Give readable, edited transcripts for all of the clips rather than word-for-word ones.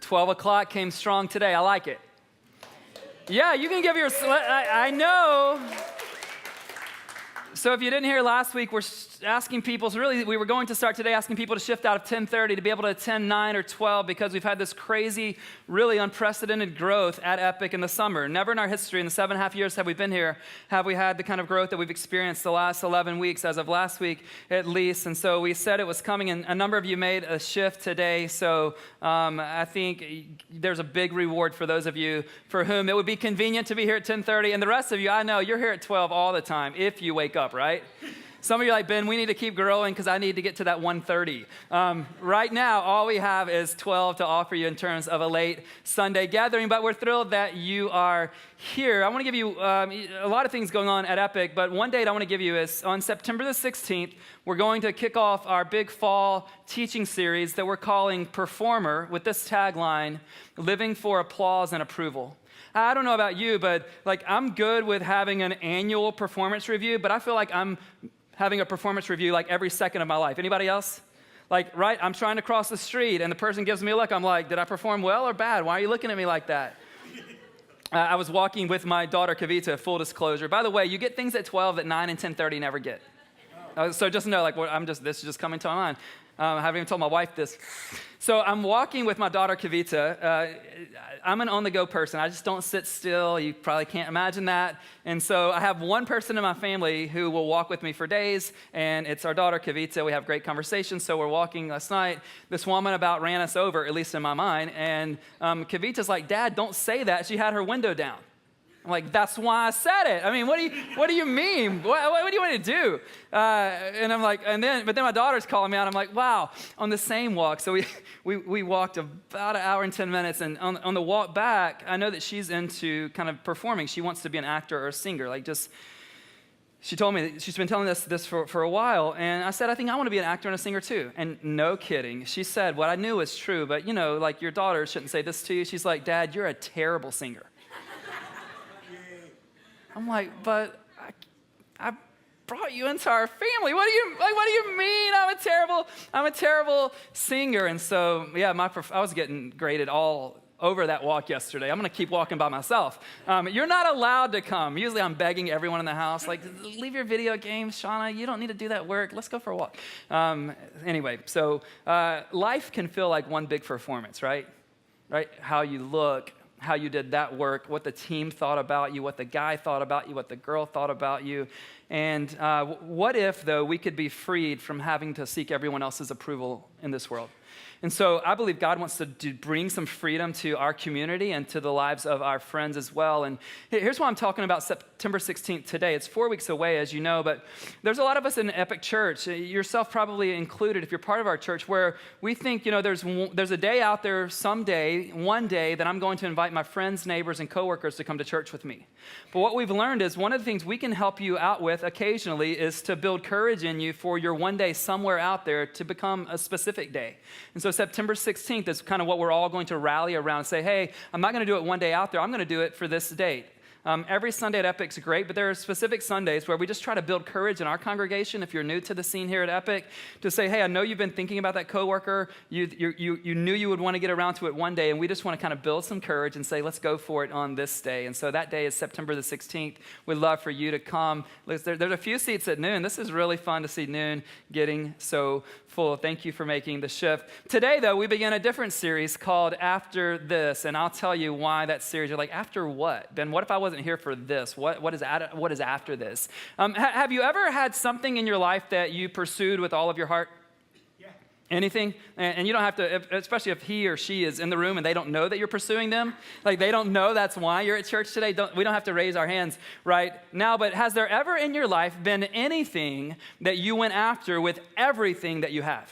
$12 o'clock came strong today. I like it. Yeah, you can give your, I know. So if you didn't hear last week, we're asking people, so really we were going to start today asking people to shift out of 10:30 to be able to attend 9 or 12 because we've had this crazy, really unprecedented growth at Epic in the summer. Never in our history, in the 7.5 years that we've been here, have we had the kind of growth that we've experienced the last 11 weeks, as of last week at least. And so we said it was coming, and a number of you made a shift today. So I think there's a big reward for those of you for whom it would be convenient to be here at 10:30. And the rest of you, I know you're here at 12 all the time if you wake up, right? Some of you are like, Ben, we need to keep growing because I need to get to that 1:30. Right now, all we have is 12 to offer you in terms of a late Sunday gathering, but we're thrilled that you are here. I want to give you a lot of things going on at Epic, but one date I want to give you is on September the 16th, we're going to kick off our big fall teaching series that we're calling Performer with this tagline, Living for Applause and Approval. I don't know about you, but like I'm good with having an annual performance review, but I feel like I'm having a performance review like every second of my life. Anybody else? Like, right, I'm trying to cross the street and the person gives me a look. I'm like, did I perform well or bad? Why are you looking at me like that? I was walking with my daughter, Kavita, full disclosure. By the way, you get things at 12 that 9 and 10:30 never get. So just know, like, this is just coming to my mind. I haven't even told my wife this. So I'm walking with my daughter, Kavita. I'm an on-the-go person. I just don't sit still. You probably can't imagine that. And so I have one person in my family who will walk with me for days, and it's our daughter, Kavita. We have great conversations. So we're walking last night. This woman about ran us over, at least in my mind. And Kavita's like, Dad, don't say that. She had her window down. I'm like, that's why I said it. I mean, what do you mean? What do you want to do? And I'm like, but then my daughter's calling me out. I'm like, wow, on the same walk. So we walked about an hour and 10 minutes. And on the walk back, I know that she's into kind of performing. She wants to be an actor or a singer. She told me that she's been telling us this for a while. And I said, I think I want to be an actor and a singer too. And no kidding. She said, what I knew was true, but like your daughter shouldn't say this to you. She's like, Dad, you're a terrible singer. I'm like, but I brought you into our family. What do you mean? I'm a terrible singer. And so, yeah, I was getting graded all over that walk yesterday. I'm going to keep walking by myself. You're not allowed to come. Usually I'm begging everyone in the house, like, leave your video games, Shauna. You don't need to do that work. Let's go for a walk. Anyway, so life can feel like one big performance, right? Right? How you look, how you did that work, what the team thought about you, what the guy thought about you, what the girl thought about you. And what if, though, we could be freed from having to seek everyone else's approval in this world? And so I believe God wants to bring some freedom to our community and to the lives of our friends as well. And here's why I'm talking about September 16th today. It's 4 weeks away, as you know, but there's a lot of us in Epic Church, yourself probably included if you're part of our church, where we think, there's a day out there someday, one day, that I'm going to invite my friends, neighbors, and coworkers to come to church with me. But what we've learned is one of the things we can help you out with occasionally is to build courage in you for your one day somewhere out there to become a specific day. And so September 16th is kind of what we're all going to rally around and say, hey, I'm not going to do it one day out there. I'm going to do it for this date. Every Sunday at Epic's great, but there are specific Sundays where we just try to build courage in our congregation, if you're new to the scene here at Epic, to say, hey, I know you've been thinking about that coworker. You knew you would want to get around to it one day, and we just want to kind of build some courage and say, let's go for it on this day. And so that day is September the 16th. We'd love for you to come. There's a few seats at noon. This is really fun to see noon getting so full. Thank you for making the shift. Today, though, we begin a different series called After This, and I'll tell you why that series. You're like, after what? Ben, what if I wasn't here for this? What is after this? Have you ever had something in your life that you pursued with all of your heart? Yeah. Anything? And you don't have to, especially if he or she is in the room and they don't know that you're pursuing them. Like they don't know that's why you're at church today. We don't have to raise our hands right now, but has there ever in your life been anything that you went after with everything that you have?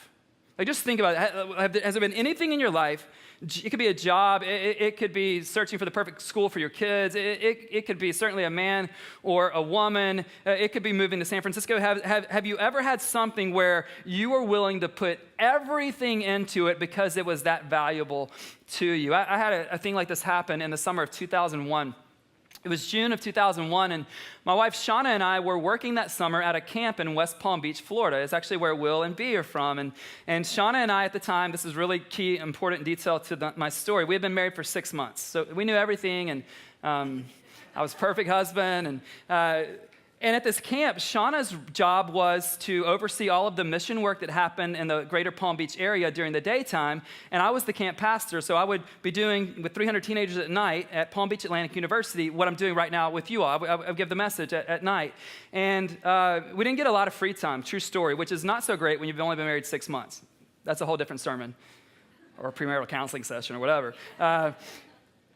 Like just think about it. Has there been anything in your life It could be a job. It could be searching for the perfect school for your kids. It could be certainly a man or a woman. It could be moving to San Francisco. Have you ever had something where you were willing to put everything into it because it was that valuable to you? I had a thing like this happen in the summer of 2001. It was June of 2001, and my wife Shauna and I were working that summer at a camp in West Palm Beach, Florida. It's actually where Will and Bea are from. And Shauna and I at the time, this is really key, important detail to my story, we had been married for 6 months. So we knew everything, and I was a perfect husband. And at this camp, Shauna's job was to oversee all of the mission work that happened in the greater Palm Beach area during the daytime, and I was the camp pastor, so I would be doing, with 300 teenagers at night at Palm Beach Atlantic University, what I'm doing right now with you all. I would give the message at night. And we didn't get a lot of free time, true story, which is not so great when you've only been married 6 months. That's a whole different sermon, or a premarital counseling session, or whatever.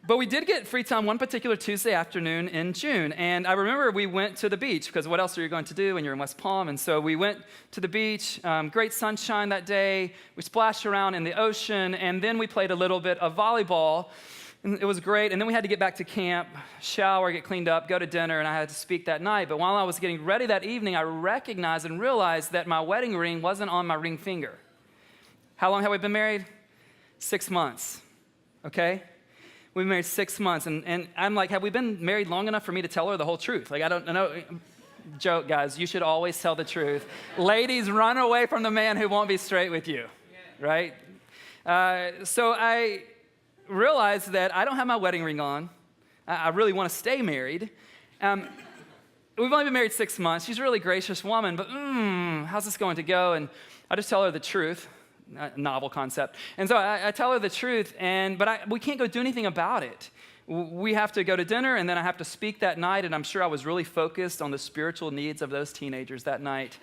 But we did get free time one particular Tuesday afternoon in June, and I remember we went to the beach, because what else are you going to do when you're in West Palm? And so we went to the beach, great sunshine that day, we splashed around in the ocean, and then we played a little bit of volleyball, and it was great. And then we had to get back to camp, shower, get cleaned up, go to dinner, and I had to speak that night. But while I was getting ready that evening, I recognized and realized that my wedding ring wasn't on my ring finger. How long have we been married? 6 months, okay? We've been married 6 months, and I'm like, have we been married long enough for me to tell her the whole truth? Like, I don't know. Joke, guys, you should always tell the truth. Ladies, run away from the man who won't be straight with you, right? So I realized that I don't have my wedding ring on. I really want to stay married. We've only been married 6 months. She's a really gracious woman, but how's this going to go? And I just tell her the truth. Novel concept. And so I tell her the truth, but we can't go do anything about it. We have to go to dinner, and then I have to speak that night, and I'm sure I was really focused on the spiritual needs of those teenagers that night.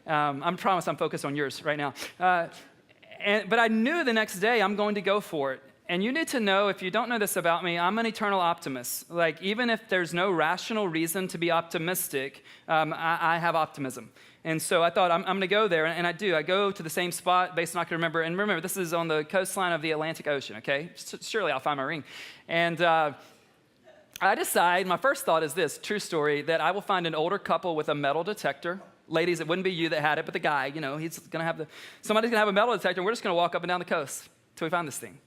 I promise I'm focused on yours right now. But I knew the next day I'm going to go for it. And you need to know, if you don't know this about me, I'm an eternal optimist. Like, even if there's no rational reason to be optimistic, I have optimism. And so I thought, I'm going to go there, and I do. I go to the same spot based on I can remember. And remember, this is on the coastline of the Atlantic Ocean, okay? Surely I'll find my ring. And I decide, my first thought is this, true story, that I will find an older couple with a metal detector. Ladies, it wouldn't be you that had it, but the guy, he's going to have somebody's going to have a metal detector, and we're just going to walk up and down the coast until we find this thing.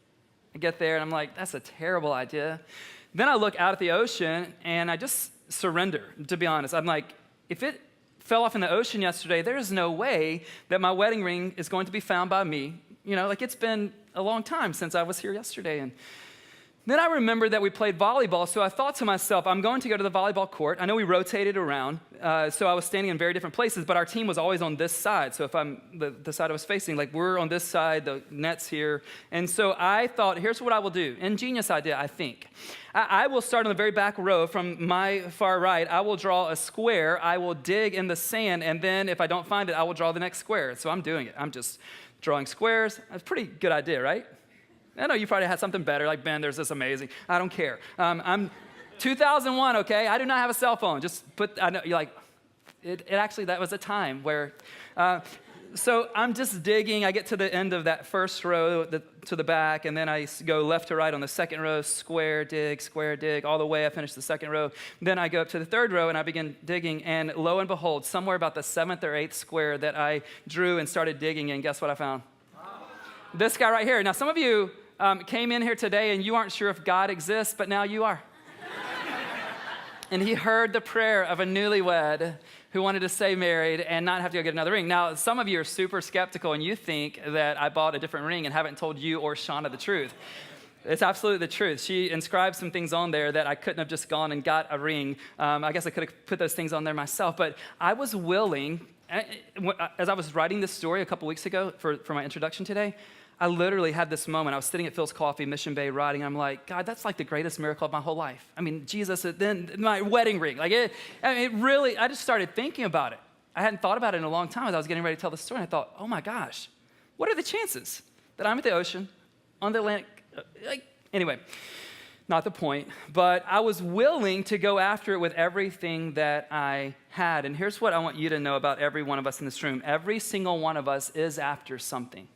I get there, and I'm like, that's a terrible idea. Then I look out at the ocean, and I just surrender, to be honest. I'm like, if it fell off in the ocean yesterday, there's no way that my wedding ring is going to be found by me. It's been a long time since I was here yesterday. And then I remembered that we played volleyball, so I thought to myself, I'm going to go to the volleyball court. I know we rotated around, so I was standing in very different places, but our team was always on this side. So if I'm the side I was facing, like we're on this side, the net's here. And so I thought, here's what I will do. Ingenious idea, I think. I will start on the very back row from my far right. I will draw a square. I will dig in the sand, and then if I don't find it, I will draw the next square. So I'm doing it. I'm just drawing squares. That's a pretty good idea, right? I know you probably had something better, like, Ben, there's this amazing. I don't care. I'm 2001, okay? I do not have a cell phone. I know, you're like, it actually, that was a time where, so I'm just digging. I get to the end of that first row to the back, and then I go left to right on the second row, square, dig, all the way. I finish the second row. Then I go up to the third row, and I begin digging, and lo and behold, somewhere about the 7th or 8th square that I drew and started digging in, guess what I found? This guy right here. Now, some of you came in here today and you aren't sure if God exists, but now you are. And he heard the prayer of a newlywed who wanted to stay married and not have to go get another ring. Now, some of you are super skeptical and you think that I bought a different ring and haven't told you or Shauna the truth. It's absolutely the truth. She inscribed some things on there that I couldn't have just gone and got a ring. I guess I could have put those things on there myself, but I was willing, as I was writing this story a couple weeks ago for my introduction today, I literally had this moment. I was sitting at Phil's Coffee, Mission Bay, writing. I'm like, God, that's like the greatest miracle of my whole life. I mean, Jesus, then my wedding ring. I just started thinking about it. I hadn't thought about it in a long time as I was getting ready to tell the story. And I thought, oh my gosh, what are the chances that I'm at the ocean, on the Atlantic? Anyway, not the point. But I was willing to go after it with everything that I had. And here's what I want you to know about every one of us in this room. Every single one of us is after something.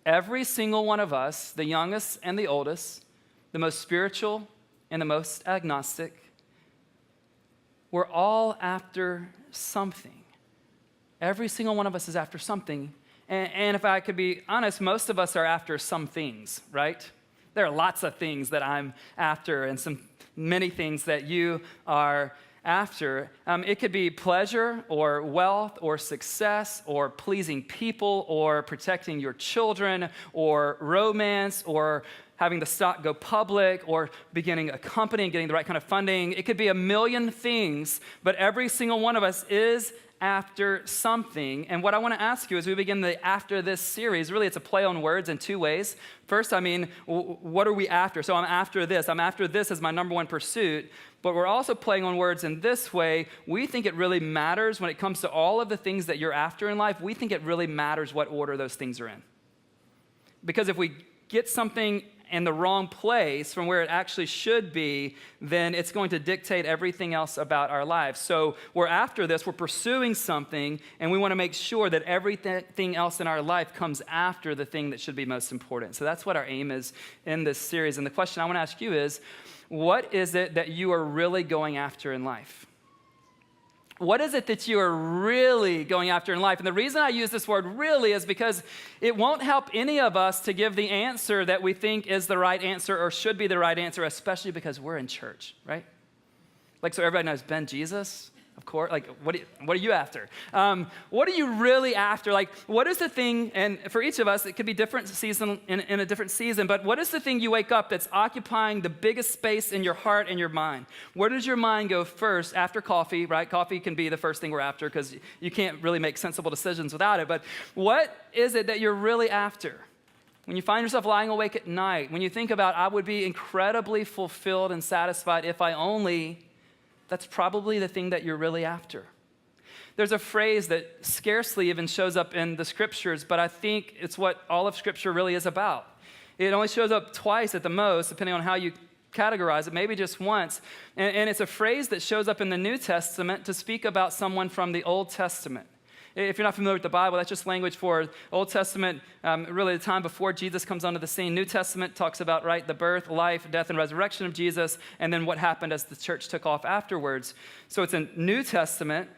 Every single one of us, the youngest and the oldest, the most spiritual and the most agnostic, we're all after something. Every single one of us is after something. And if I could be honest, most of us are after some things, right? There are lots of things that I'm after and many things that you are after. It could be pleasure or wealth or success or pleasing people or protecting your children or romance or having the stock go public or beginning a company and getting the right kind of funding. It could be a million things, but every single one of us is after something. And what I want to ask you as we begin the After This series, really it's a play on words in two ways. First, what are we after? So I'm after this. I'm after this as my number one pursuit. But we're also playing on words in this way. We think it really matters when it comes to all of the things that you're after in life. We think it really matters what order those things are in. Because if we get something in the wrong place from where it actually should be, then it's going to dictate everything else about our lives. So we're after this, we're pursuing something, and we want to make sure that everything else in our life comes after the thing that should be most important. So that's what our aim is in this series. And the question I want to ask you is, what is it that you are really going after in life? What is it that you are really going after in life? And the reason I use this word really is because it won't help any of us to give the answer that we think is the right answer or should be the right answer, especially because we're in church, right? Like, so everybody knows Ben Jesus, of course. Like, what are you after? What are you really after? Like, what is the thing, and for each of us, it could be different season in a different season, but what is the thing you wake up that's occupying the biggest space in your heart and your mind? Where does your mind go first after coffee, right? Coffee can be the first thing we're after because you can't really make sensible decisions without it, but what is it that you're really after? When you find yourself lying awake at night, when you think about, I would be incredibly fulfilled and satisfied if I only... That's probably the thing that you're really after. There's a phrase that scarcely even shows up in the scriptures, but I think it's what all of scripture really is about. It only shows up twice at the most, depending on how you categorize it, maybe just once. And it's a phrase that shows up in the New Testament to speak about someone from the Old Testament. If you're not familiar with the Bible, that's just language for Old Testament, really the time before Jesus comes onto the scene. New Testament talks about, right, the birth, life, death, and resurrection of Jesus, and then what happened as the church took off afterwards. So it's a New Testament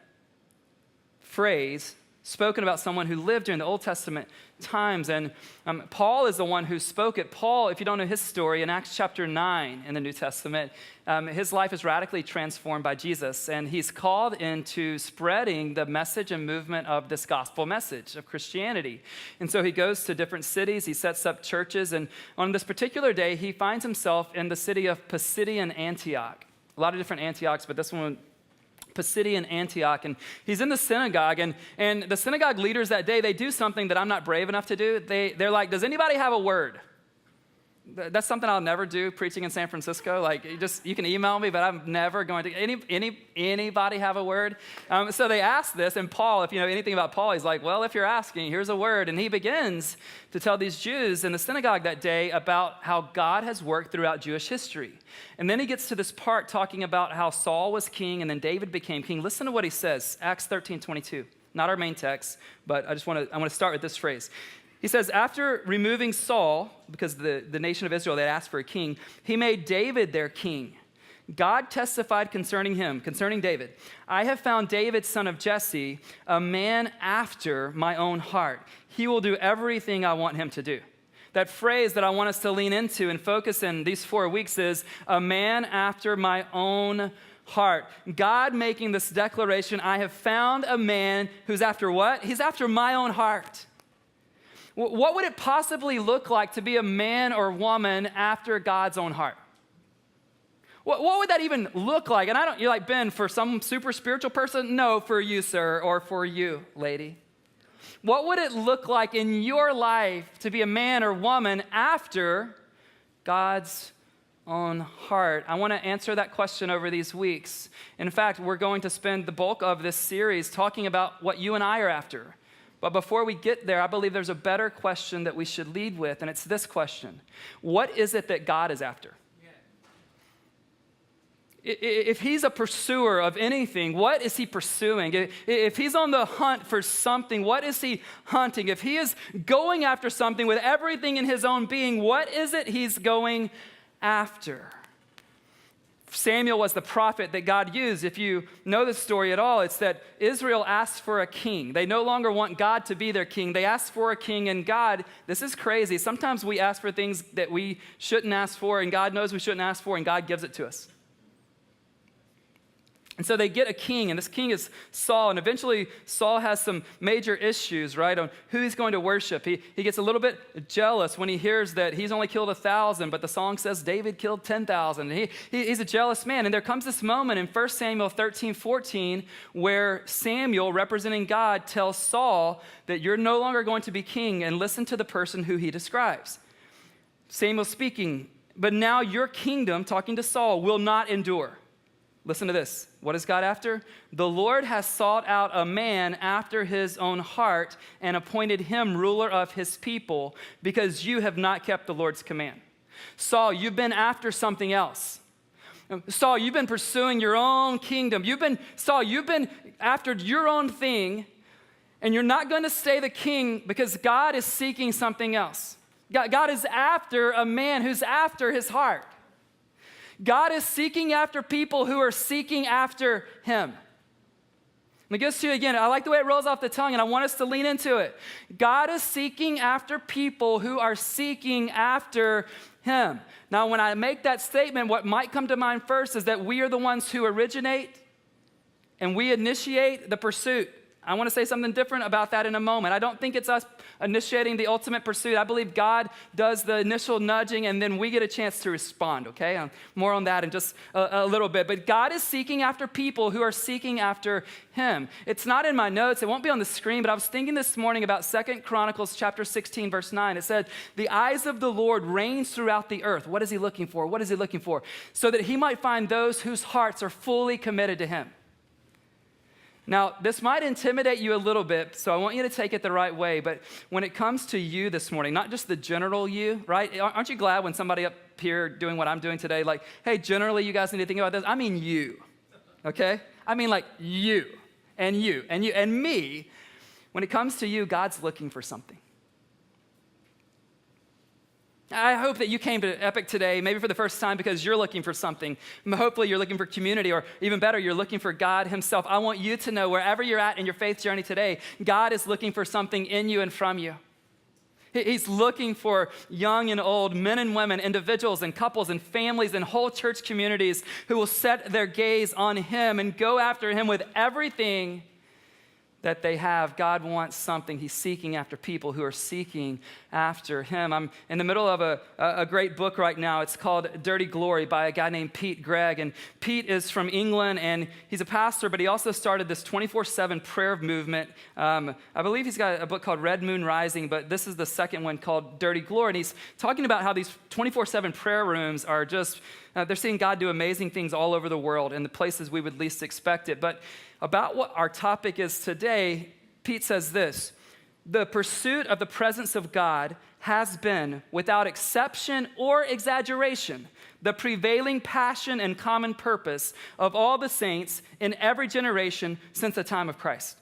phrase spoken about someone who lived during the Old Testament times. And Paul is the one who spoke it. Paul, if you don't know his story, in Acts chapter 9 in the New Testament, his life is radically transformed by Jesus. And he's called into spreading the message and movement of this gospel message of Christianity. And so he goes to different cities. He sets up churches. And on this particular day, he finds himself in the city of Pisidian Antioch. A lot of different Antiochs, but this one, Pisidian Antioch, and he's in the synagogue, and the synagogue leaders that day, they do something that I'm not brave enough to do. They're like, does anybody have a word? That's something I'll never do preaching in San Francisco. Like, you can email me, but I'm never going to. Anybody have a word? So they ask this, and Paul, if you know anything about Paul, he's like, well, if you're asking, here's a word. And he begins to tell these Jews in the synagogue that day about how God has worked throughout Jewish history. And then he gets to this part talking about how Saul was king and then David became king. Listen to what he says, Acts 13:22. Not our main text, but I want to start with this phrase. He says, after removing Saul, because the nation of Israel, they had asked for a king, he made David their king. God testified concerning him, concerning David. I have found David, son of Jesse, a man after my own heart. He will do everything I want him to do. That phrase that I want us to lean into and focus in these 4 weeks is a man after my own heart. God making this declaration, I have found a man who's after what? He's after my own heart. What would it possibly look like to be a man or woman after God's own heart? What would that even look like? And you're like, Ben, for some super spiritual person? No, for you, sir, or for you, lady. What would it look like in your life to be a man or woman after God's own heart? I want to answer that question over these weeks. In fact, we're going to spend the bulk of this series talking about what you and I are after. But before we get there, I believe there's a better question that we should lead with, and it's this question. What is it that God is after? If he's a pursuer of anything, what is he pursuing? If he's on the hunt for something, what is he hunting? If he is going after something with everything in his own being, what is it he's going after? Samuel was the prophet that God used. If you know the story at all, it's that Israel asked for a king. They no longer want God to be their king. They asked for a king, and God, this is crazy. Sometimes we ask for things that we shouldn't ask for, and God knows we shouldn't ask for, and God gives it to us. And so they get a king, and this king is Saul, and eventually Saul has some major issues, right, on who he's going to worship. He gets a little bit jealous when he hears that he's only killed 1,000, but the song says David killed 10,000. He's a jealous man, and there comes this moment in 1 Samuel 13:14 where Samuel, representing God, tells Saul that you're no longer going to be king, and listen to the person who he describes. Samuel speaking, but now your kingdom, talking to Saul, will not endure. Listen to this. What is God after? The Lord has sought out a man after his own heart and appointed him ruler of his people because you have not kept the Lord's command. Saul, you've been after something else. Saul, you've been pursuing your own kingdom. You've been after your own thing, and you're not going to stay the king because God is seeking something else. God is after a man who's after his heart. God is seeking after people who are seeking after him. Let me give this to you again. I like the way it rolls off the tongue, and I want us to lean into it. God is seeking after people who are seeking after him. Now, when I make that statement, what might come to mind first is that we are the ones who originate and we initiate the pursuit. I want to say something different about that in a moment. I don't think it's us initiating the ultimate pursuit. I believe God does the initial nudging, and then we get a chance to respond, okay? More on that in just a little bit. But God is seeking after people who are seeking after him. It's not in my notes. It won't be on the screen, but I was thinking this morning about 2 Chronicles chapter 16, verse 9. It said, the eyes of the Lord range throughout the earth. What is he looking for? What is he looking for? So that he might find those whose hearts are fully committed to him. Now, this might intimidate you a little bit, so I want you to take it the right way. But when it comes to you this morning, not just the general you, right? Aren't you glad when somebody up here doing what I'm doing today, like, hey, generally you guys need to think about this? I mean you, okay? I mean like you and me. When it comes to you, God's looking for something. I hope that you came to Epic today, maybe for the first time, because you're looking for something. Hopefully you're looking for community, or even better, you're looking for God himself. I want you to know wherever you're at in your faith journey today, God is looking for something in you and from you. He's looking for young and old, men and women, individuals and couples and families and whole church communities who will set their gaze on him and go after him with everything that they have. God wants something. He's seeking after people who are seeking after him. I'm in the middle of a great book right now. It's called Dirty Glory by a guy named Pete Greig. And Pete is from England, and he's a pastor, but he also started this 24/7 prayer movement. I believe he's got a book called Red Moon Rising, but this is the second one called Dirty Glory. And he's talking about how these 24/7 prayer rooms are just, they're seeing God do amazing things all over the world in the places we would least expect it. But about what our topic is today, Pete says this: the pursuit of the presence of God has been, without exception or exaggeration, the prevailing passion and common purpose of all the saints in every generation since the time of Christ.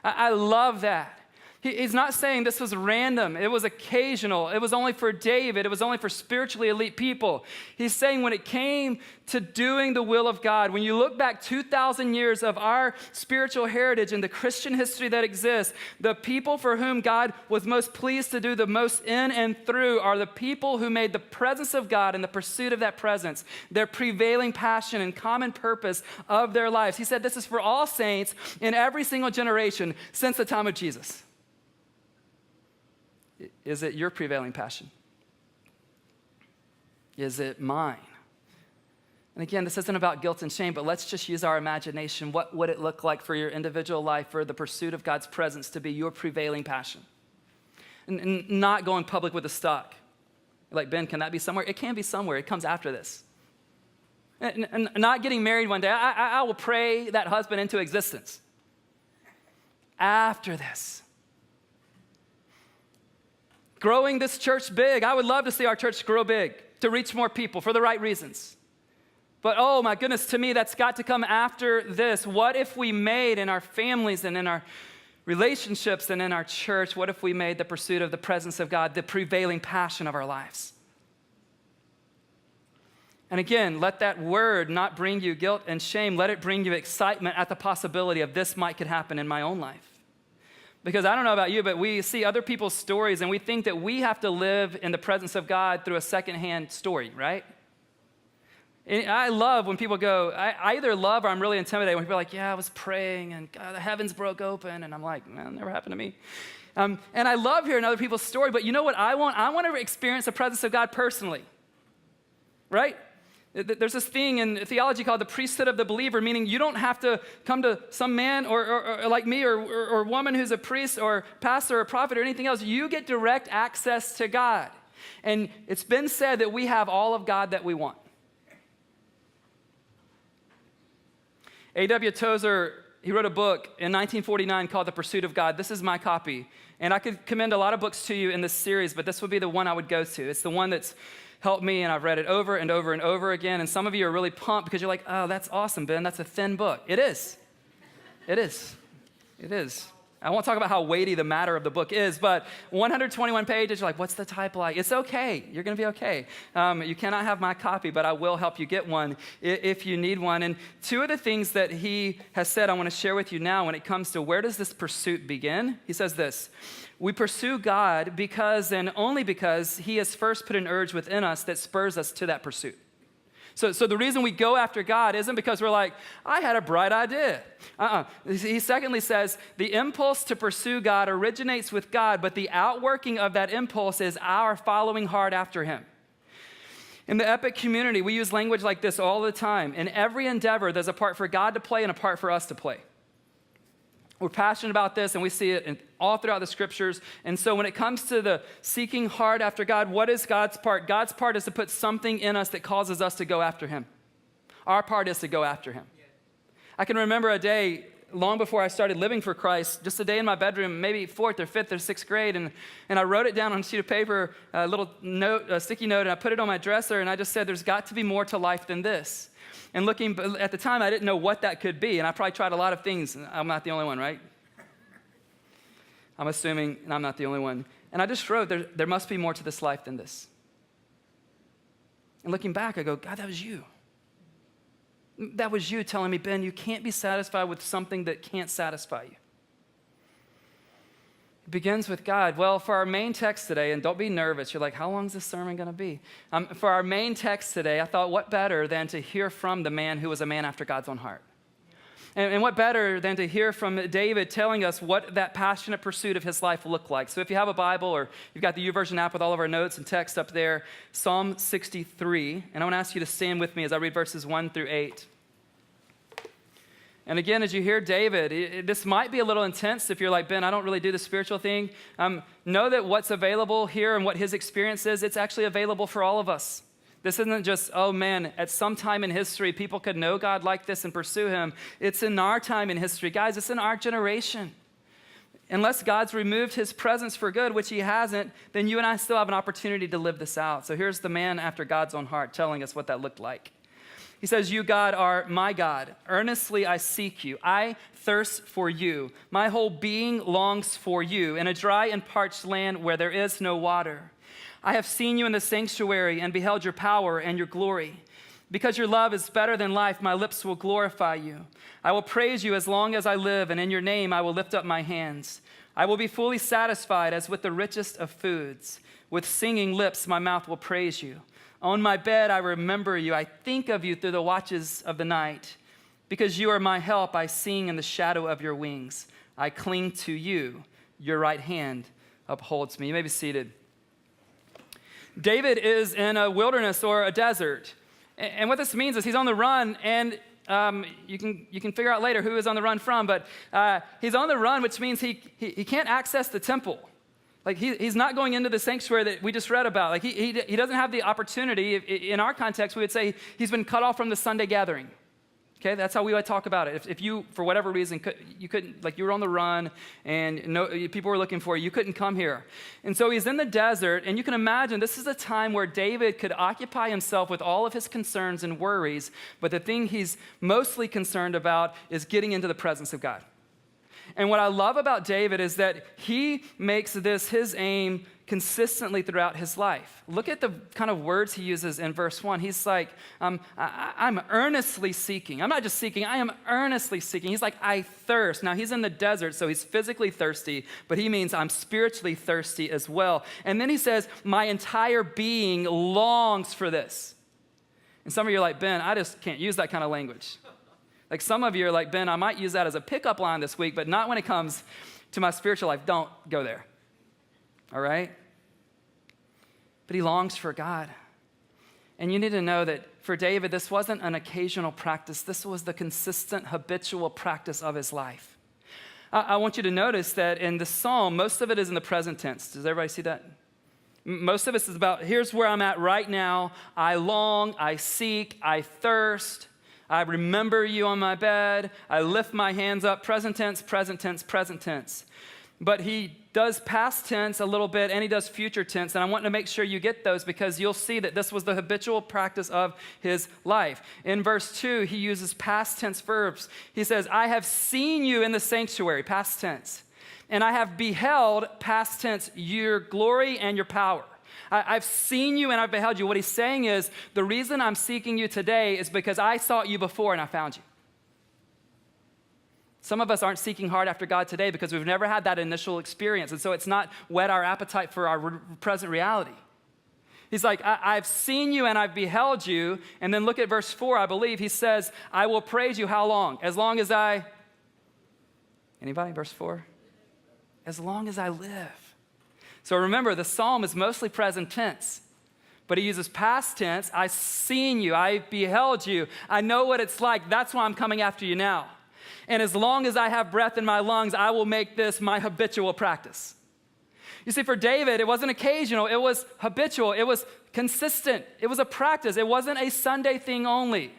I love that. He's not saying this was random. It was occasional. It was only for David. It was only for spiritually elite people. He's saying when it came to doing the will of God, when you look back 2,000 years of our spiritual heritage and the Christian history that exists, the people for whom God was most pleased to do the most in and through are the people who made the presence of God and the pursuit of that presence their prevailing passion and common purpose of their lives. He said this is for all saints in every single generation since the time of Jesus. Is it your prevailing passion? Is it mine? And again, this isn't about guilt and shame, but let's just use our imagination. What would it look like for your individual life, for the pursuit of God's presence to be your prevailing passion? And not going public with a stock. Like, Ben, can that be somewhere? It can be somewhere. It comes after this. And not getting married one day. I will pray that husband into existence. After this. Growing this church big. I would love to see our church grow big, to reach more people for the right reasons. But oh my goodness, to me, that's got to come after this. What if we made in our families and in our relationships and in our church, what if we made the pursuit of the presence of God the prevailing passion of our lives? And again, let that word not bring you guilt and shame. Let it bring you excitement at the possibility of this could happen in my own life. Because I don't know about you, but we see other people's stories and we think that we have to live in the presence of God through a secondhand story, right? And I love when people go, I either love or I'm really intimidated when people are like, yeah, I was praying and God, the heavens broke open. And I'm like, man, that never happened to me. And I love hearing other people's story, but you know what I want? I want to experience the presence of God personally, right? There's this thing in theology called the priesthood of the believer, meaning you don't have to come to some man or like me or woman who's a priest or pastor or prophet or anything else. You get direct access to God. And it's been said that we have all of God that we want. A.W. Tozer, he wrote a book in 1949 called The Pursuit of God. This is my copy. And I could commend a lot of books to you in this series, but this would be the one I would go to. It's the one that's helped me, and I've read it over and over and over again. And some of you are really pumped because you're like, oh, that's awesome, Ben. That's a thin book. It is. It is. It is. I won't talk about how weighty the matter of the book is, but 121 pages, you're like, what's the type like? It's okay. You're going to be okay. You cannot have my copy, but I will help you get one if you need one. And two of the things that he has said I want to share with you now when it comes to where does this pursuit begin? He says this: we pursue God because and only because he has first put an urge within us that spurs us to that pursuit. So the reason we go after God isn't because we're like, I had a bright idea. He secondly says, the impulse to pursue God originates with God, but the outworking of that impulse is our following hard after him. In the Epic community, we use language like this all the time. In every endeavor, there's a part for God to play and a part for us to play. We're passionate about this, and we see it all throughout the scriptures. And so when it comes to the seeking hard after God, what is God's part? God's part is to put something in us that causes us to go after him. Our part is to go after him. I can remember a day long before I started living for Christ, just a day in my bedroom, maybe 4th or 5th or 6th grade, and I wrote it down on a sheet of paper, a little note, a sticky note, and I put it on my dresser, and I just said, there's got to be more to life than this. And looking, at the time, I didn't know what that could be, and I probably tried a lot of things. I'm not the only one, right? I'm assuming, and I'm not the only one. And I just wrote, there must be more to this life than this. And looking back, I go, God, that was you. That was you telling me, Ben, you can't be satisfied with something that can't satisfy you. It begins with God. Well, for our main text today, and don't be nervous. You're like, how long is this sermon going to be? For our main text today, I thought, what better than to hear from the man who was a man after God's own heart? And what better than to hear from David telling us what that passionate pursuit of his life looked like. So if you have a Bible or you've got the YouVersion app with all of our notes and text up there, Psalm 63. And I want to ask you to stand with me as I read verses 1 through 8. And again, as you hear David, this might be a little intense if you're like, Ben, I don't really do the spiritual thing. Know that what's available here and what his experience is, it's actually available for all of us. This isn't just, oh man, at some time in history, people could know God like this and pursue him. It's in our time in history. Guys, it's in our generation. Unless God's removed his presence for good, which he hasn't, then you and I still have an opportunity to live this out. So here's the man after God's own heart telling us what that looked like. He says, you, God, are my God. Earnestly I seek you. I thirst for you. My whole being longs for you in a dry and parched land where there is no water. I have seen you in the sanctuary and beheld your power and your glory. Because your love is better than life, my lips will glorify you. I will praise you as long as I live, and in your name I will lift up my hands. I will be fully satisfied as with the richest of foods. With singing lips, my mouth will praise you. On my bed, I remember you. I think of you through the watches of the night. Because you are my help, I sing in the shadow of your wings. I cling to you. Your right hand upholds me. You may be seated. David is in a wilderness or a desert. And what this means is he's on the run, and you can figure out later who he's on the run from, but he's on the run, which means he can't access the temple. Like he's not going into the sanctuary that we just read about. Like he doesn't have the opportunity. In our context, we would say he's been cut off from the Sunday gathering. Okay, that's how we would talk about it. If you, for whatever reason, you couldn't, like you were on the run and people were looking for you, you couldn't come here. And so he's in the desert, and you can imagine this is a time where David could occupy himself with all of his concerns and worries, but the thing he's mostly concerned about is getting into the presence of God. And what I love about David is that he makes this his aim consistently throughout his life. Look at the kind of words he uses in verse 1. He's like, I'm earnestly seeking. I'm not just seeking, I am earnestly seeking. He's like, I thirst. Now, he's in the desert, so he's physically thirsty, but he means I'm spiritually thirsty as well. And then he says, my entire being longs for this. And some of you are like, Ben, I just can't use that kind of language. Like some of you are like, Ben, I might use that as a pickup line this week, but not when it comes to my spiritual life. Don't go there. All right? But he longs for God. And you need to know that for David, this wasn't an occasional practice. This was the consistent, habitual practice of his life. I want you to notice that in the psalm, most of it is in the present tense. Does everybody see that? Most of it is about, here's where I'm at right now. I long, I seek, I thirst. I remember you on my bed. I lift my hands up. Present tense, present tense, present tense. But he does past tense a little bit, and he does future tense. And I want to make sure you get those because you'll see that this was the habitual practice of his life. In verse 2, he uses past tense verbs. He says, I have seen you in the sanctuary, past tense. And I have beheld, past tense, your glory and your power. I've seen you and I've beheld you. What he's saying is, the reason I'm seeking you today is because I sought you before and I found you. Some of us aren't seeking hard after God today because we've never had that initial experience. And so it's not whet our appetite for our present reality. He's like, I've seen you and I've beheld you. And then look at verse 4, I believe. He says, I will praise you how long? As long as I, anybody? Verse 4? As long as I live. So remember, the psalm is mostly present tense, but he uses past tense. I've seen you. I beheld you. I know what it's like. That's why I'm coming after you now. And as long as I have breath in my lungs, I will make this my habitual practice. You see, for David, it wasn't occasional. It was habitual. It was consistent. It was a practice. It wasn't a Sunday thing only.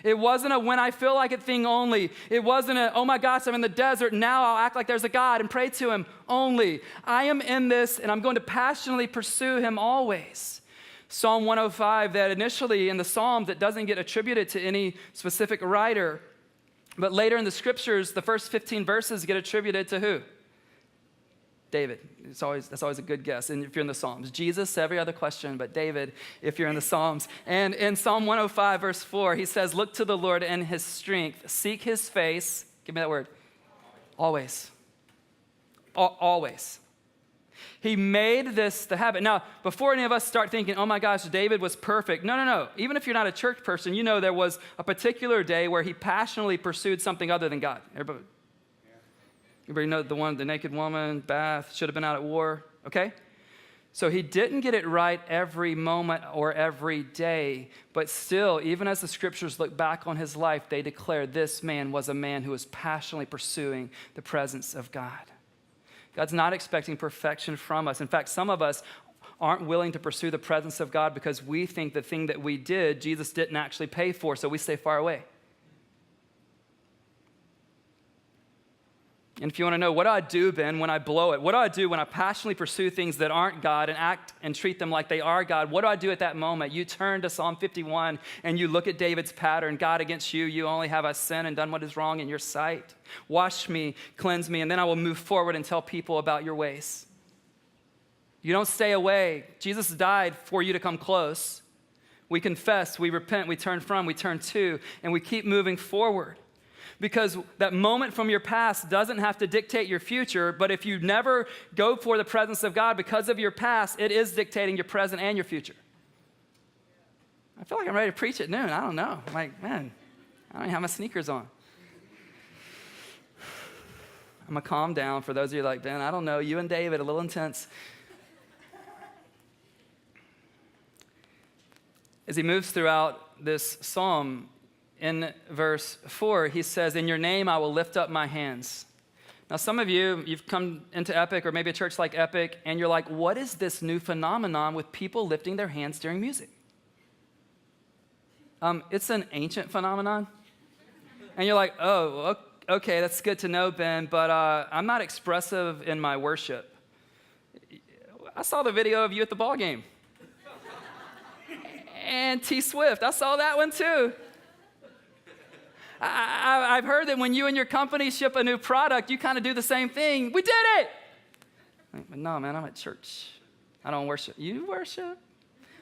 It wasn't a when I feel like it thing only. It wasn't a, oh my gosh, I'm in the desert, now I'll act like there's a God and pray to him only. I am in this and I'm going to passionately pursue him always. Psalm 105, that initially in the Psalms, it doesn't get attributed to any specific writer. But later in the scriptures, the first 15 verses get attributed to who? David. That's always a good guess. And if you're in the Psalms, Jesus, every other question, but David, if you're in the Psalms. And in Psalm 105, verse 4, he says, look to the Lord and his strength. Seek his face. Give me that word. Always. Always. He made this the habit. Now, before any of us start thinking, oh my gosh, David was perfect. No. Even if you're not a church person, you know there was a particular day where he passionately pursued something other than God. Everybody know the naked woman, bath, should have been out at war, okay? So he didn't get it right every moment or every day, but still, even as the scriptures look back on his life, they declare this man was a man who was passionately pursuing the presence of God. God's not expecting perfection from us. In fact, some of us aren't willing to pursue the presence of God because we think the thing that we did, Jesus didn't actually pay for, so we stay far away. And if you want to know, what do I do, Ben, when I blow it? What do I do when I passionately pursue things that aren't God and act and treat them like they are God? What do I do at that moment? You turn to Psalm 51 and you look at David's pattern. God, against you only have I sinned and done what is wrong in your sight. Wash me, cleanse me, and then I will move forward and tell people about your ways. You don't stay away. Jesus died for you to come close. We confess, we repent, we turn from, we turn to, and we keep moving forward. Because that moment from your past doesn't have to dictate your future, but if you never go for the presence of God because of your past, it is dictating your present and your future. I feel like I'm ready to preach at noon. I don't know. I'm like, man, I don't even have my sneakers on. I'm going to calm down for those of you like, Ben, I don't know, you and David, a little intense. As he moves throughout this psalm, in verse 4, he says, in your name I will lift up my hands. Now, some of you, you've come into Epic or maybe a church like Epic, and you're like, what is this new phenomenon with people lifting their hands during music? It's an ancient phenomenon. And you're like, oh, okay, that's good to know, Ben, but I'm not expressive in my worship. I saw the video of you at the ball game. And T Swift, I saw that one too. I've heard that when you and your company ship a new product, you kind of do the same thing. We did it! But no, man, I'm at church. I don't worship. You worship?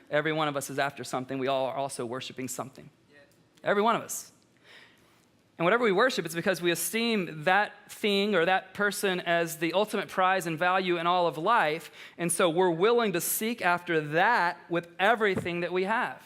Every one of us is after something. We all are also worshiping something. Every one of us. And whatever we worship, it's because we esteem that thing or that person as the ultimate prize and value in all of life. And so we're willing to seek after that with everything that we have.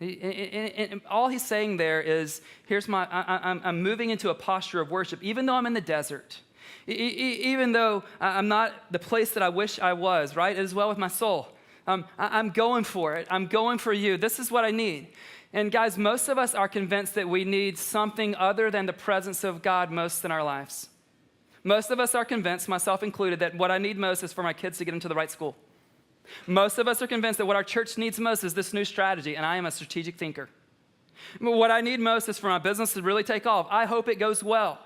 And all he's saying there is, I'm moving into a posture of worship, even though I'm in the desert. Even though I'm not the place that I wish I was, right? It is well with my soul. I'm going for it. I'm going for you. This is what I need. And guys, most of us are convinced that we need something other than the presence of God most in our lives. Most of us are convinced, myself included, that what I need most is for my kids to get into the right school. Most of us are convinced that what our church needs most is this new strategy, and I am a strategic thinker. What I need most is for my business to really take off. I hope it goes well.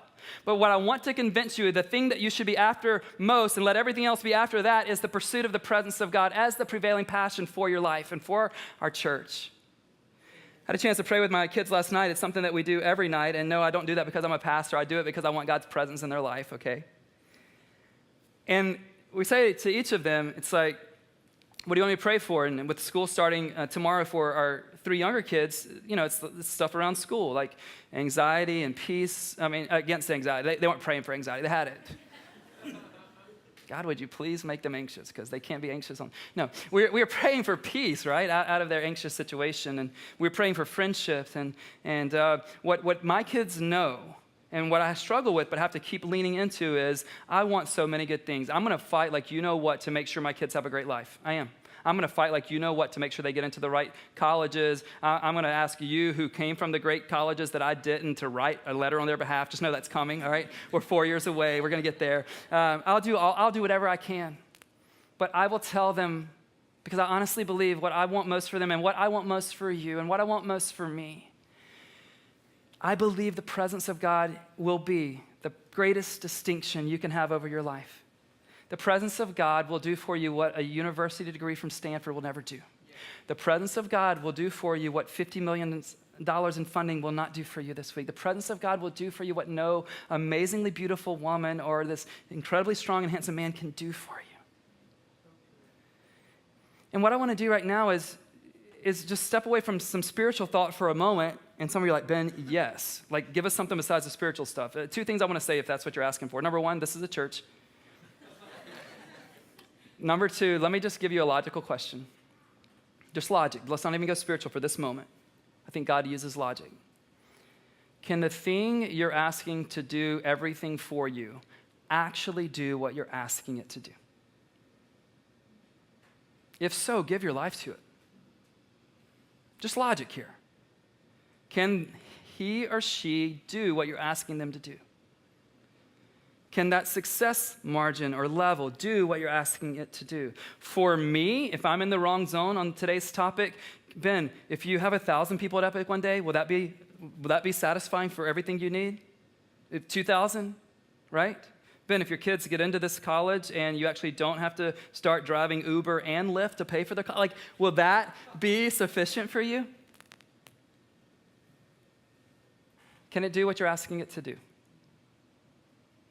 But what I want to convince you, the thing that you should be after most, and let everything else be after that, is the pursuit of the presence of God as the prevailing passion for your life and for our church. I had a chance to pray with my kids last night. It's something that we do every night. And no, I don't do that because I'm a pastor. I do it because I want God's presence in their life, okay? And we say to each of them, it's like, what do you want me to pray for? And with school starting tomorrow for our 3 younger kids, it's stuff around school, like anxiety and peace. I mean, against anxiety. They weren't praying for anxiety. They had it. God, would you please make them anxious? Because they can't be anxious on. No, we're praying for peace, right, out of their anxious situation. And we're praying for friendship. And what my kids know and what I struggle with but have to keep leaning into is I want so many good things. I'm going to fight like you know what to make sure my kids have a great life. I am. I'm going to fight like you know what to make sure they get into the right colleges. I'm going to ask you who came from the great colleges that I didn't to write a letter on their behalf. Just know that's coming, all right? We're 4 years away. We're going to get there. I'll do whatever I can. But I will tell them, because I honestly believe what I want most for them and what I want most for you and what I want most for me. I believe the presence of God will be the greatest distinction you can have over your life. The presence of God will do for you what a university degree from Stanford will never do. The presence of God will do for you what $50 million in funding will not do for you this week. The presence of God will do for you what no amazingly beautiful woman or this incredibly strong and handsome man can do for you. And what I want to do right now is just step away from some spiritual thought for a moment. And some of you are like, Ben, yes. Like, give us something besides the spiritual stuff. 2 things I want to say if that's what you're asking for. Number 1, this is a church. Number 2, let me just give you a logical question. Just logic. Let's not even go spiritual for this moment. I think God uses logic. Can the thing you're asking to do everything for you actually do what you're asking it to do? If so, give your life to it. Just logic here. Can he or she do what you're asking them to do? Can that success margin or level do what you're asking it to do? For me, if I'm in the wrong zone on today's topic, Ben, if you have 1,000 people at Epic one day, will that be satisfying for everything you need? 2,000, right? Ben, if your kids get into this college and you actually don't have to start driving Uber and Lyft to pay for the college, will that be sufficient for you? Can it do what you're asking it to do?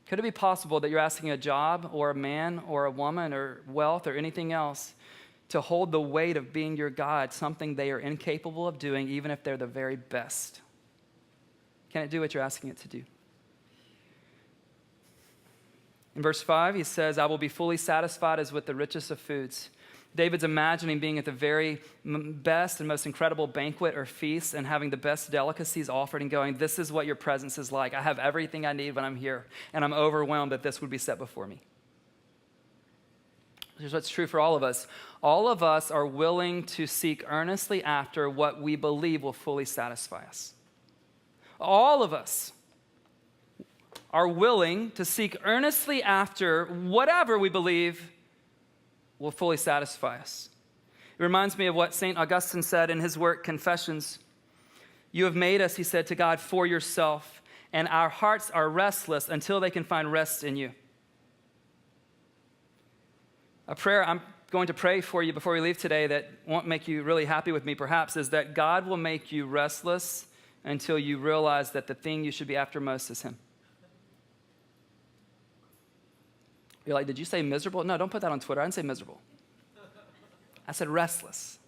Could it be possible that you're asking a job or a man or a woman or wealth or anything else to hold the weight of being your God, something they are incapable of doing even if they're the very best? Can it do what you're asking it to do? In verse 5, he says, I will be fully satisfied as with the richest of foods. David's imagining being at the very best and most incredible banquet or feast and having the best delicacies offered and going, this is what your presence is like. I have everything I need when I'm here, and I'm overwhelmed that this would be set before me. Here's what's true for all of us. All of us are willing to seek earnestly after what we believe will fully satisfy us. All of us are willing to seek earnestly after whatever we believe will fully satisfy us. It reminds me of what St. Augustine said in his work, Confessions. You have made us, he said to God, for yourself, and our hearts are restless until they can find rest in you. A prayer I'm going to pray for you before we leave today that won't make you really happy with me perhaps is that God will make you restless until you realize that the thing you should be after most is him. You're like, did you say miserable? No, don't put that on Twitter. I didn't say miserable. I said restless.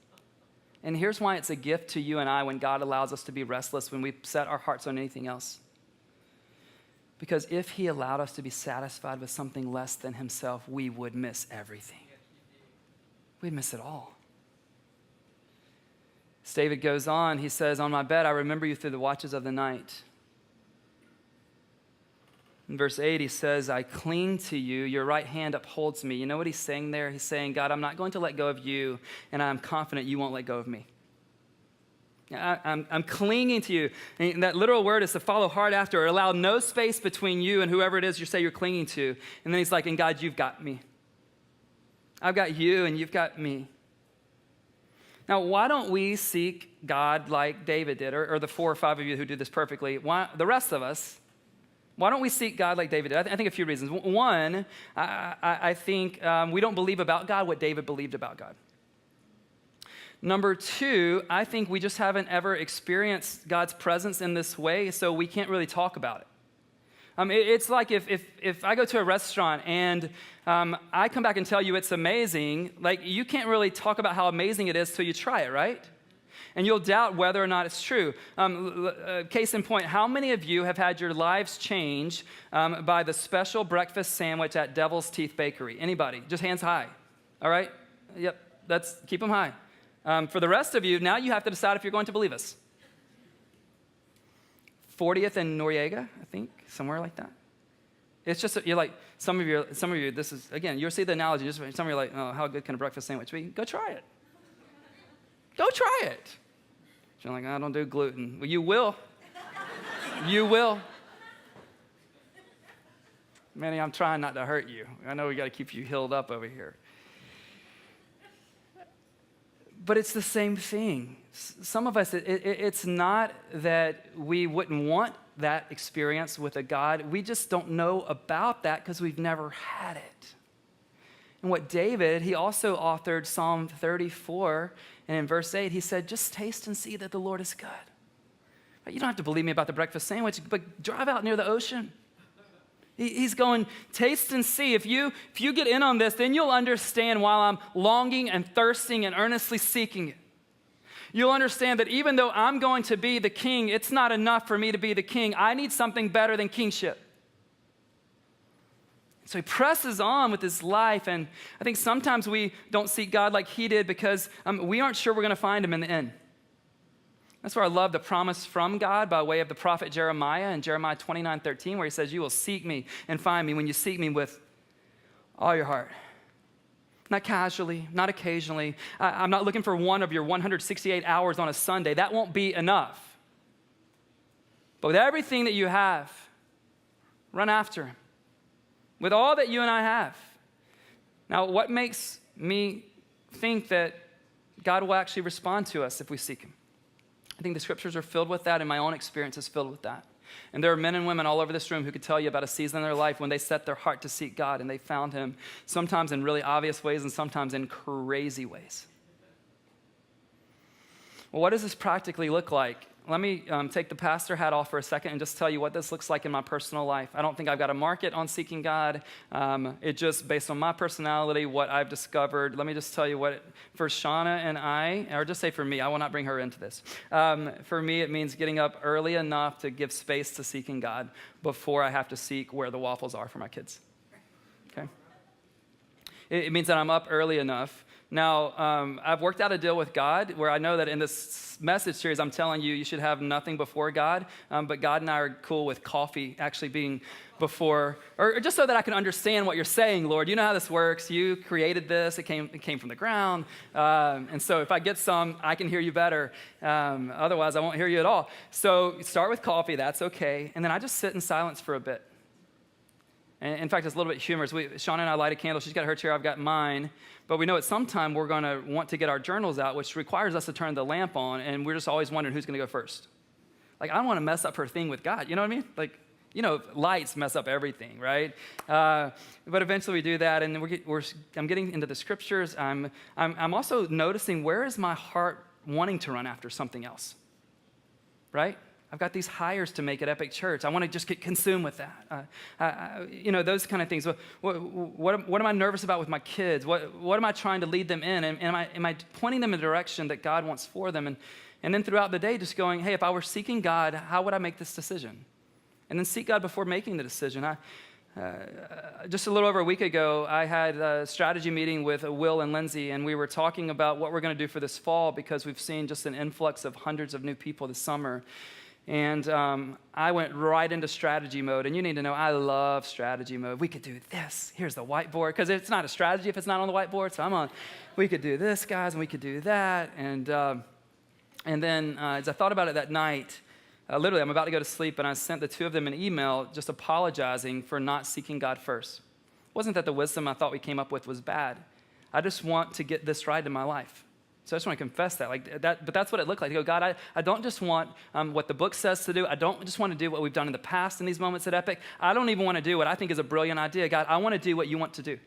And here's why it's a gift to you and I when God allows us to be restless, when we set our hearts on anything else. Because if he allowed us to be satisfied with something less than himself, we would miss everything. We'd miss it all. As David goes on, he says, on my bed, I remember you through the watches of the night. In verse 8, he says, I cling to you. Your right hand upholds me. You know what he's saying there? He's saying, God, I'm not going to let go of you, and I'm confident you won't let go of me. I'm clinging to you. And that literal word is to follow hard after, or allow no space between you and whoever it is you say you're clinging to. And then he's like, and God, you've got me. I've got you, and you've got me. Now, why don't we seek God like David did, or the 4 or 5 of you who do this perfectly? Why, the rest of us, why don't we seek God like David did? I think a few reasons. One, I think we don't believe about God what David believed about God. Number 2, I think we just haven't ever experienced God's presence in this way, so we can't really talk about it. It's like if I go to a restaurant and I come back and tell you it's amazing, like you can't really talk about how amazing it is till you try it, right? And you'll doubt whether or not it's true. Case in point, how many of you have had your lives changed by the special breakfast sandwich at Devil's Teeth Bakery? Anybody? Just hands high. All right? Yep, keep them high. For the rest of you, now you have to decide if you're going to believe us. 40th and Noriega, I think, somewhere like that. It's just, you're like, some of you, this is, again, you'll see the analogy, just some of you are like, oh, how good can a breakfast sandwich be? Go try it. Go try it. You're like, I don't do gluten. Well, you will. You will. Manny, I'm trying not to hurt you. I know we got to keep you healed up over here. But it's the same thing. Some of us, it's not that we wouldn't want that experience with a God. We just don't know about that because we've never had it. And what David, he also authored Psalm 34, and in verse 8, he said, just taste and see that the Lord is good. You don't have to believe me about the breakfast sandwich, but drive out near the ocean. He's going, taste and see. If you get in on this, then you'll understand why I'm longing and thirsting and earnestly seeking it. You'll understand that even though I'm going to be the king, it's not enough for me to be the king. I need something better than kingship. So he presses on with his life, and I think sometimes we don't seek God like he did because we aren't sure we're going to find him in the end. That's where I love the promise from God by way of the prophet Jeremiah in Jeremiah 29:13, where he says, you will seek me and find me when you seek me with all your heart. Not casually, not occasionally. I'm not looking for one of your 168 hours on a Sunday. That won't be enough. But with everything that you have, run after him. With all that you and I have. Now, what makes me think that God will actually respond to us if we seek him? I think the scriptures are filled with that, and my own experience is filled with that. And there are men and women all over this room who could tell you about a season in their life when they set their heart to seek God and they found him, sometimes in really obvious ways and sometimes in crazy ways. Well, what does this practically look like? Let me take the pastor hat off for a second and just tell you what this looks like in my personal life. I don't think I've got a market on seeking God. It just, based on my personality, what I've discovered. Let me just tell you what, for Shauna and I, or just say for me, I will not bring her into this. For me, it means getting up early enough to give space to seeking God before I have to seek where the waffles are for my kids. Okay? It means that I'm up early enough. Now, I've worked out a deal with God where I know that in this message series, I'm telling you, you should have nothing before God, but God and I are cool with coffee actually being before, or just so that I can understand what you're saying, Lord. You know how this works. You created this. It came from the ground. And so if I get some, I can hear you better. Otherwise, I won't hear you at all. So start with coffee. That's okay. And then I just sit in silence for a bit. And in fact, it's a little bit humorous. Shauna and I light a candle. She's got her chair. I've got mine. But we know at some time we're going to want to get our journals out, which requires us to turn the lamp on, and we're just always wondering who's going to go first. Like, I don't want to mess up her thing with God. You know what I mean? Like, lights mess up everything, right? But eventually we do that, and I'm getting into the scriptures. I'm also noticing, where is my heart wanting to run after something else, right? I've got these hires to make at Epic Church. I want to just get consumed with that. Those kind of things. What am I nervous about with my kids? What am I trying to lead them in? And am I pointing them in a direction that God wants for them? And then throughout the day, just going, hey, if I were seeking God, how would I make this decision? And then seek God before making the decision. Just a little over a week ago, I had a strategy meeting with Will and Lindsay, and we were talking about what we're going to do for this fall, because we've seen just an influx of hundreds of new people this summer. And I went right into strategy mode. And you need to know, I love strategy mode. We could do this. Here's the whiteboard. Because it's not a strategy if it's not on the whiteboard. So we could do this, guys, and we could do that. And then as I thought about it that night, literally, I'm about to go to sleep, and I sent the two of them an email just apologizing for not seeking God first. It wasn't that the wisdom I thought we came up with was bad. I just want to get this right in my life. So I just want to confess that. But that's what it looked like. To go, God, I don't just want what the book says to do. I don't just want to do what we've done in the past in these moments at Epic. I don't even want to do what I think is a brilliant idea. God, I want to do what you want to do.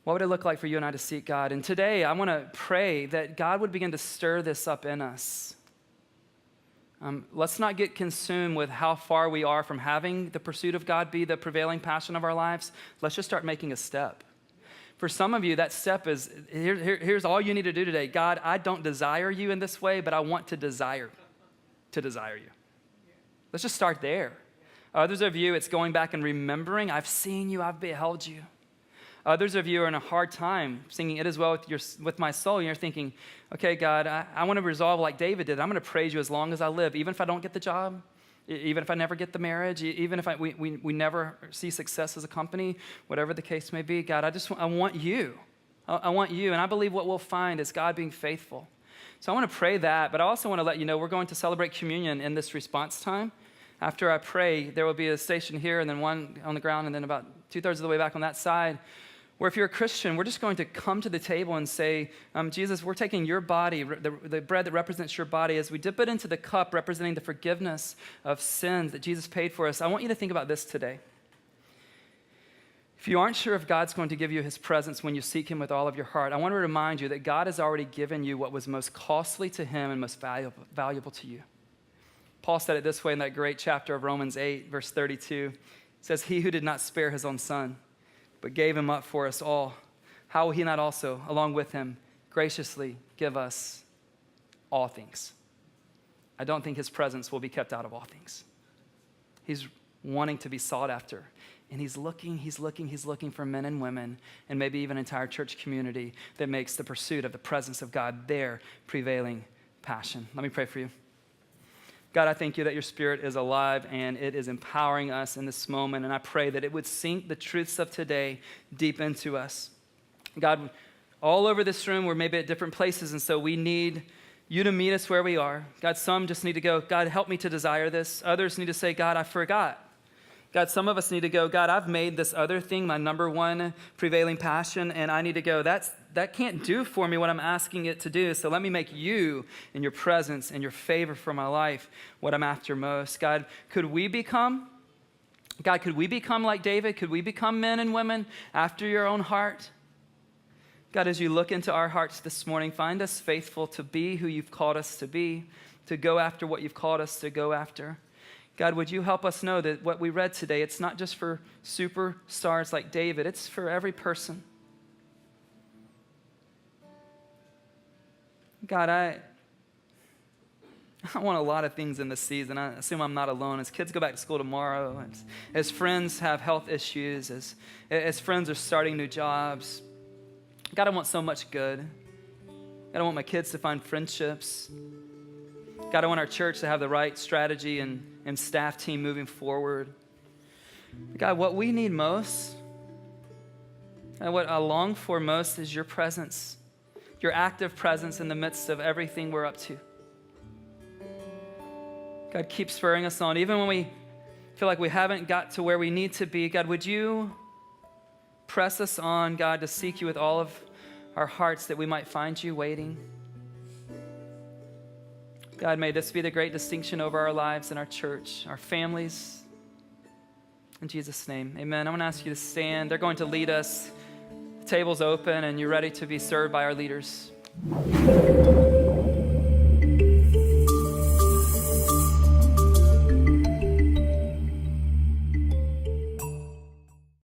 What would it look like for you and I to seek God? And today, I want to pray that God would begin to stir this up in us. Let's not get consumed with how far we are from having the pursuit of God be the prevailing passion of our lives. Let's just start making a step. For some of you, that step is, here's all you need to do today. God, I don't desire you in this way, but I want to desire you. Let's just start there. Others of you, it's going back and remembering, I've seen you, I've beheld you. Others of you are in a hard time singing It Is Well with my soul. And you're thinking, okay, God, I want to resolve like David did. I'm going to praise you as long as I live, even if I don't get the job, even if I never get the marriage, even if we never see success as a company, whatever the case may be. God, I want you. I want you. And I believe what we'll find is God being faithful. So I want to pray that, but I also want to let you know we're going to celebrate communion in this response time. After I pray, there will be a station here and then one on the ground and then about 2/3 of the way back on that side, where if you're a Christian, we're just going to come to the table and say, Jesus, we're taking your body, the bread that represents your body, as we dip it into the cup representing the forgiveness of sins that Jesus paid for us. I want you to think about this today. If you aren't sure if God's going to give you his presence when you seek him with all of your heart, I want to remind you that God has already given you what was most costly to him and most valuable to you. Paul said it this way in that great chapter of Romans 8, verse 32. It says, he who did not spare his own son, but gave him up for us all, how will he not also, along with him, graciously give us all things? I don't think his presence will be kept out of all things. He's wanting to be sought after. And he's looking for men and women, and maybe even an entire church community that makes the pursuit of the presence of God their prevailing passion. Let me pray for you. God, I thank you that your Spirit is alive and it is empowering us in this moment. And I pray that it would sink the truths of today deep into us. God, all over this room, we're maybe at different places, and so we need you to meet us where we are. God, some just need to go, God, help me to desire this. Others need to say, God, I forgot. God, some of us need to go, God, I've made this other thing my number one prevailing passion, and I need to go, that can't do for me what I'm asking it to do, so let me make you and your presence and your favor for my life what I'm after most. God, could we become like David? Could we become men and women after your own heart? God, as you look into our hearts this morning, find us faithful to be who you've called us to be, to go after what you've called us to go after. God, would you help us know that what we read today, it's not just for superstars like David, it's for every person. God, I want a lot of things in this season. I assume I'm not alone. As kids go back to school tomorrow, as friends have health issues, as friends are starting new jobs, God, I want so much good. God, I want my kids to find friendships. God, I want our church to have the right strategy and staff team moving forward. God, what we need most, and what I long for most, is your presence, your active presence in the midst of everything we're up to. God, keep spurring us on. Even when we feel like we haven't got to where we need to be, God, would you press us on, God, to seek you with all of our hearts that we might find you waiting? God, may this be the great distinction over our lives and our church, our families. In Jesus' name, amen. I want to ask you to stand. They're going to lead us. The table's open, and you're ready to be served by our leaders.